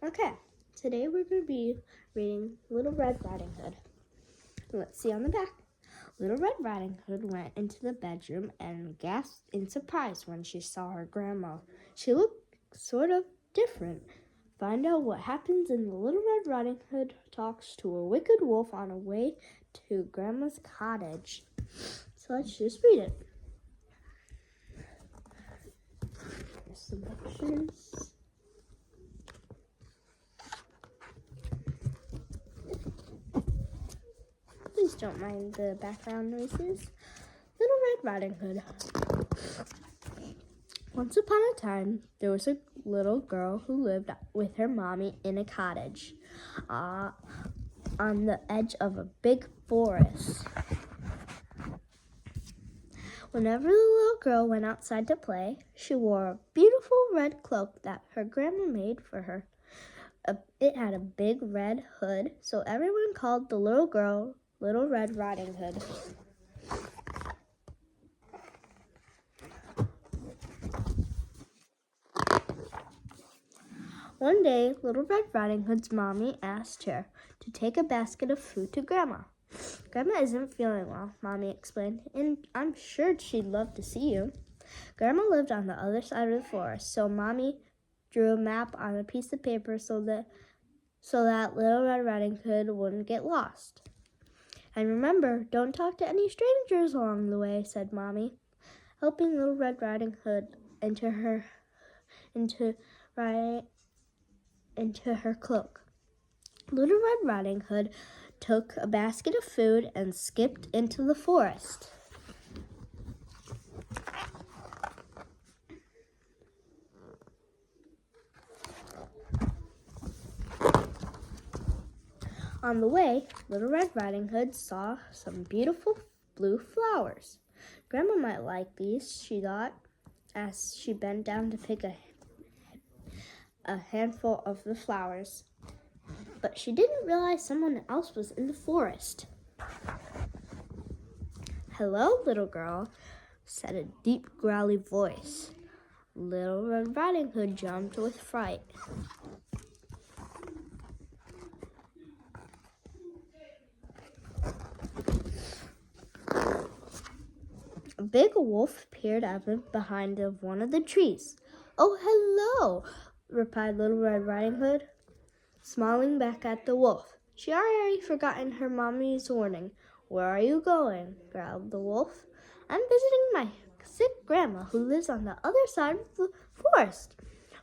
Okay, today we're going to be reading Little Red Riding Hood. Let's see on the back. Little Red Riding Hood went into the bedroom and gasped in surprise when she saw her grandma. She looked sort of different. Find out what happens in the Little Red Riding Hood talks to a wicked wolf on her way to Grandma's cottage. So let's just read it. Here's some pictures. Please don't mind the background noises. Little Red Riding Hood. Once upon a time, there was a little girl who lived with her mommy in a cottage on the edge of a big forest. Whenever the little girl went outside to play, she wore a beautiful red cloak that her grandma made for her. It had a big red hood, so everyone called the little girl Little Red Riding Hood. One day, Little Red Riding Hood's mommy asked her to take a basket of food to Grandma. Grandma isn't feeling well, Mommy explained, and I'm sure she'd love to see you. Grandma lived on the other side of the forest, so Mommy drew a map on a piece of paper so that Little Red Riding Hood wouldn't get lost. And remember, don't talk to any strangers along the way, said Mommy, helping Little Red Riding Hood into her cloak. Little Red Riding Hood took a basket of food and skipped into the forest. On the way, Little Red Riding Hood saw some beautiful blue flowers. Grandma might like these, she thought, as she bent down to pick a handful of the flowers. But she didn't realize someone else was in the forest. Hello, little girl, said a deep, growly voice. Little Red Riding Hood jumped with fright. A big wolf peered out behind one of the trees. Oh, hello, replied Little Red Riding Hood, smiling back at the wolf. She already forgotten her mommy's warning. Where are you going? Growled the wolf. I'm visiting my sick grandma who lives on the other side of the forest,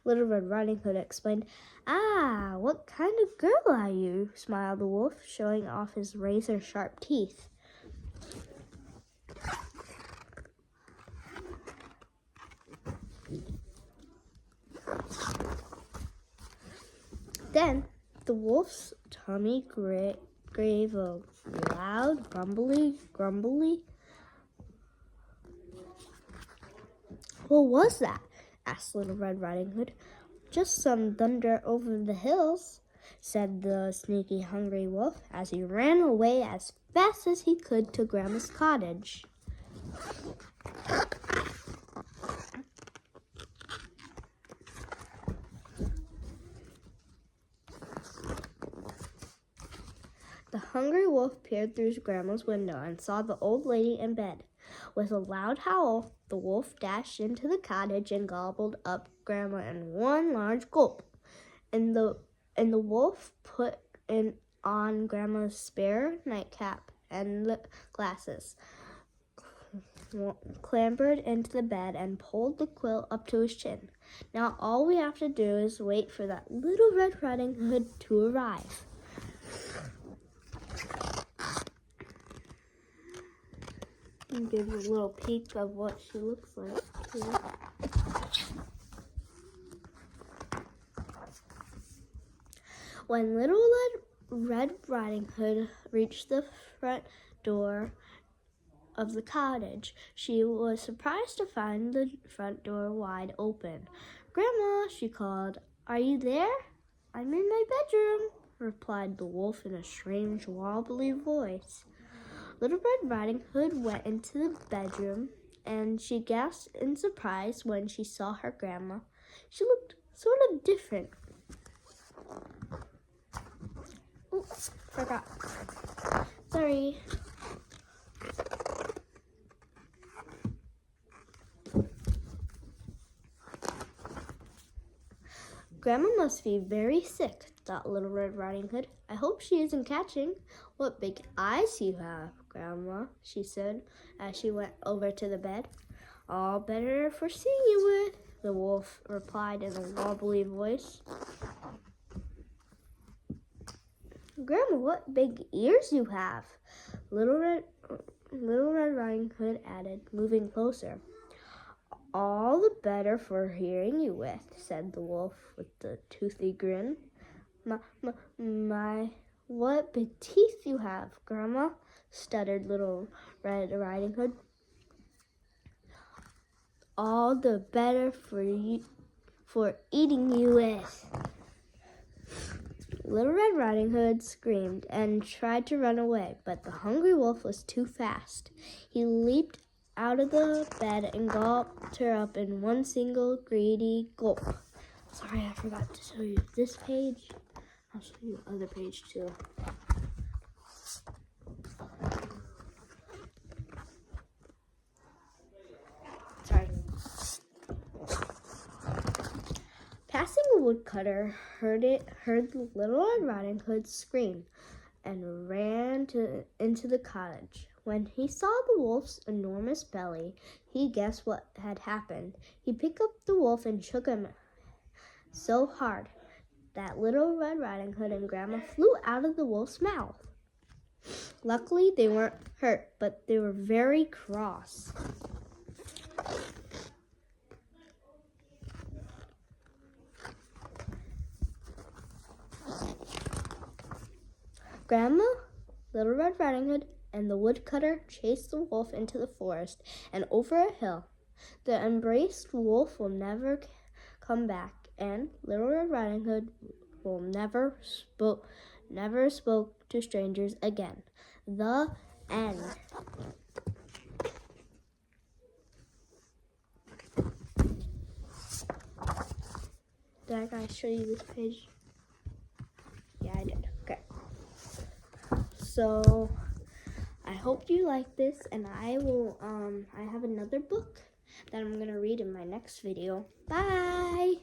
Little Red Riding Hood explained. Ah, what kind of girl are you? Smiled the wolf, showing off his razor-sharp teeth. Then the wolf's tummy gave a loud grumbly. What was that? Asked Little Red Riding Hood. Just some thunder over the hills, said the sneaky, hungry wolf as he ran away as fast as he could to Grandma's cottage. The hungry wolf peered through Grandma's window and saw the old lady in bed. With a loud howl, the wolf dashed into the cottage and gobbled up Grandma in one large gulp. And the wolf put on Grandma's spare nightcap and glasses, clambered into the bed, and pulled the quilt up to his chin. Now all we have to do is wait for that Little Red Riding Hood to arrive. And give you a little peek of what she looks like here. When Little Red Riding Hood reached the front door of the cottage, she was surprised to find the front door wide open. Grandma, she called, are you there? I'm in my bedroom, replied the wolf in a strange, wobbly voice. Little Red Riding Hood went into the bedroom, and she gasped in surprise when she saw her grandma. She looked sort of different. Forgot. Sorry. Grandma must be very sick, thought Little Red Riding Hood. I hope she isn't catching. What big eyes you have, Grandma, she said as she went over to the bed. All better for seeing you with, the wolf replied in a wobbly voice. Grandma, what big ears you have, Little Red Riding Hood added, moving closer. All the better for hearing you with, said the wolf with the toothy grin. My, what big teeth you have, Grandma, stuttered Little Red Riding Hood. All the better for eating you with. Little Red Riding Hood screamed and tried to run away, but the hungry wolf was too fast. He leaped out of the bed and gulped her up in one single greedy gulp. Sorry, I forgot to show you this page. I'll show you the other page too. Sorry. Passing a woodcutter heard Little Red Riding Hood scream and ran into the cottage. When he saw the wolf's enormous belly, he guessed what had happened. He picked up the wolf and shook him so hard that Little Red Riding Hood and Grandma flew out of the wolf's mouth. Luckily, they weren't hurt, but they were very cross. Grandma, Little Red Riding Hood, and the woodcutter chased the wolf into the forest and over a hill. The embraced wolf will never come back, and Little Red Riding Hood will never spoke to strangers again. The end. Did I guys show you this page? Yeah, I did. Okay. So I hope you like this, and I have another book that I'm gonna read in my next video. Bye!